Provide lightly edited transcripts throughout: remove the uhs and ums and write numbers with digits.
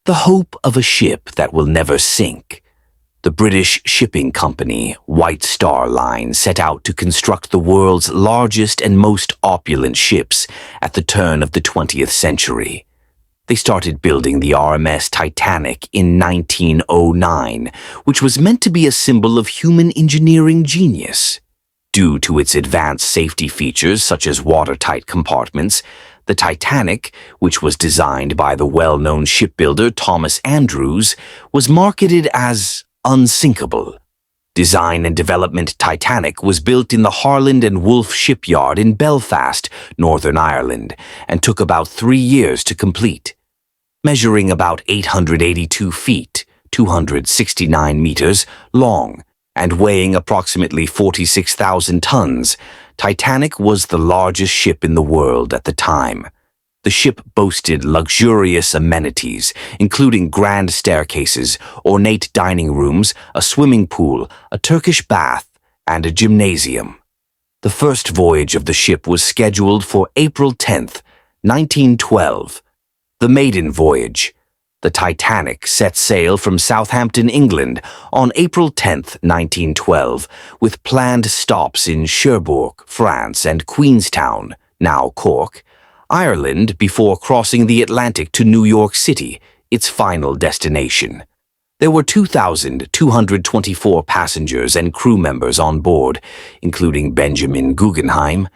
The hope of a ship that will never sink. The British shipping company, White Star Line, set out to construct the world's largest and most opulent ships at the turn of the 20th century. They started building the RMS Titanic in 1909, which was meant to be a symbol of human engineering genius. Due to its advanced safety features such as watertight compartments, the Titanic, which was designed by the well-known shipbuilder Thomas Andrews, was marketed as unsinkable. Design and development Titanic was built in the Harland and Wolff shipyard in Belfast, Northern Ireland, and took about 3 years to complete. Measuring about 882 feet, 269 meters, long, and weighing approximately 46,000 tons, Titanic was the largest ship in the world at the time. The ship boasted luxurious amenities, including grand staircases, ornate dining rooms, a swimming pool, a Turkish bath, and a gymnasium. The first voyage of the ship was scheduled for April 10th, 1912. The maiden voyage. The Titanic set sail from Southampton, England, on April 10th, 1912, with planned stops in Cherbourg, France, and Queenstown, now Cork, Ireland, before crossing the Atlantic to New York City, its final destination. There were 2,224 passengers and crew members on board, including Benjamin Guggenheim,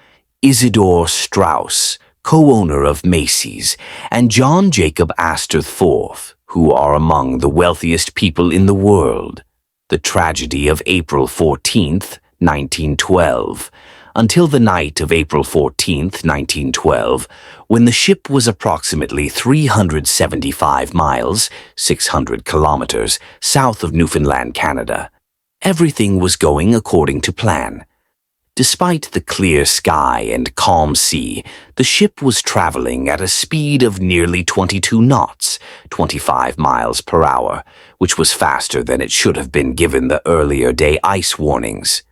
Isidor Straus, co-owner of Macy's, and John Jacob Astor IV, who are among the wealthiest people in the world. The tragedy of April 14th, 1912. Until the night of April 14th, 1912, when the ship was approximately 375 miles, 600 kilometers, south of Newfoundland, Canada. Everything was going according to plan. Despite the clear sky and calm sea, the ship was traveling at a speed of nearly 22 knots, 25 miles per hour, which was faster than it should have been given the earlier day ice warnings.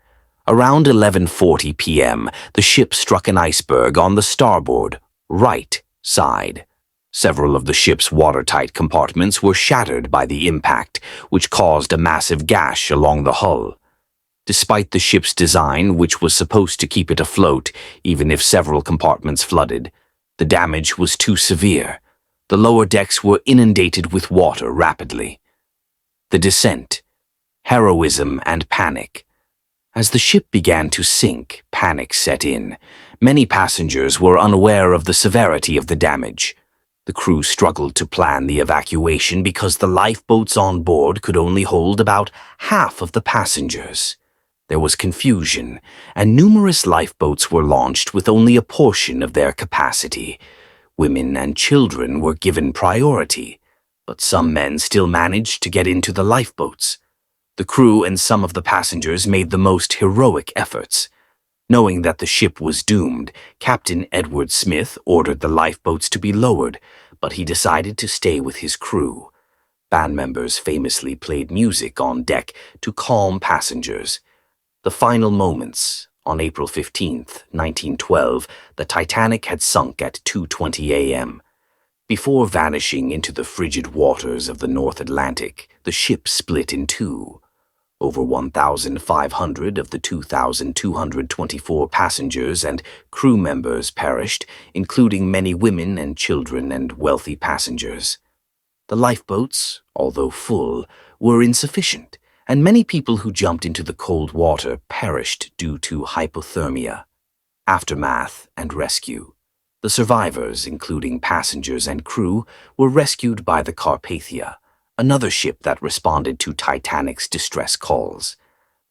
Around 11:40 p.m., the ship struck an iceberg on the starboard, right side. Several of the ship's watertight compartments were shattered by the impact, which caused a massive gash along the hull. Despite the ship's design, which was supposed to keep it afloat even if several compartments flooded, the damage was too severe. The lower decks were inundated with water rapidly. The descent, heroism, and panic. As the ship began to sink, panic set in. Many passengers were unaware of the severity of the damage. The crew struggled to plan the evacuation because the lifeboats on board could only hold about half of the passengers. There was confusion, and numerous lifeboats were launched with only a portion of their capacity. Women and children were given priority, but some men still managed to get into the lifeboats. The crew and some of the passengers made the most heroic efforts. Knowing that the ship was doomed, Captain Edward Smith ordered the lifeboats to be lowered, but he decided to stay with his crew. Band members famously played music on deck to calm passengers. The final moments. On April 15th, 1912, the Titanic had sunk at 2:20 a.m. Before vanishing into the frigid waters of the North Atlantic, the ship split in two. Over 1,500 of the 2,224 passengers and crew members perished, including many women and children and wealthy passengers. The lifeboats, although full, were insufficient, and many people who jumped into the cold water perished due to hypothermia. Aftermath and rescue. The survivors, including passengers and crew, were rescued by the Carpathia, another ship that responded to Titanic's distress calls.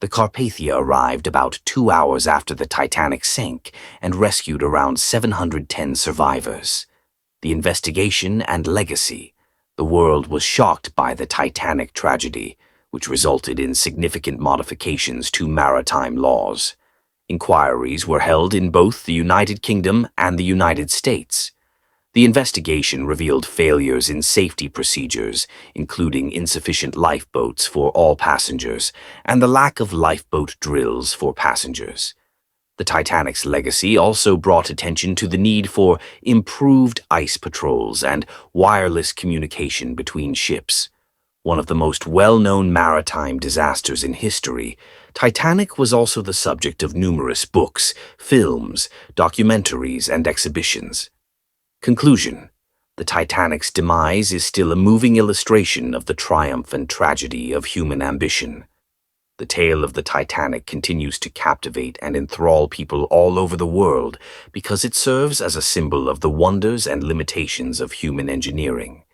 The Carpathia arrived about 2 hours after the Titanic sank and rescued around 710 survivors. The investigation and legacy. The world was shocked by the Titanic tragedy, which resulted in significant modifications to maritime laws. Inquiries were held in both the United Kingdom and the United States. The investigation revealed failures in safety procedures, including insufficient lifeboats for all passengers and the lack of lifeboat drills for passengers. The Titanic's legacy also brought attention to the need for improved ice patrols and wireless communication between ships. One of the most well-known maritime disasters in history, Titanic was also the subject of numerous books, films, documentaries, and exhibitions. Conclusion: the Titanic's demise is still a moving illustration of the triumph and tragedy of human ambition. The tale of the Titanic continues to captivate and enthrall people all over the world because it serves as a symbol of the wonders and limitations of human engineering.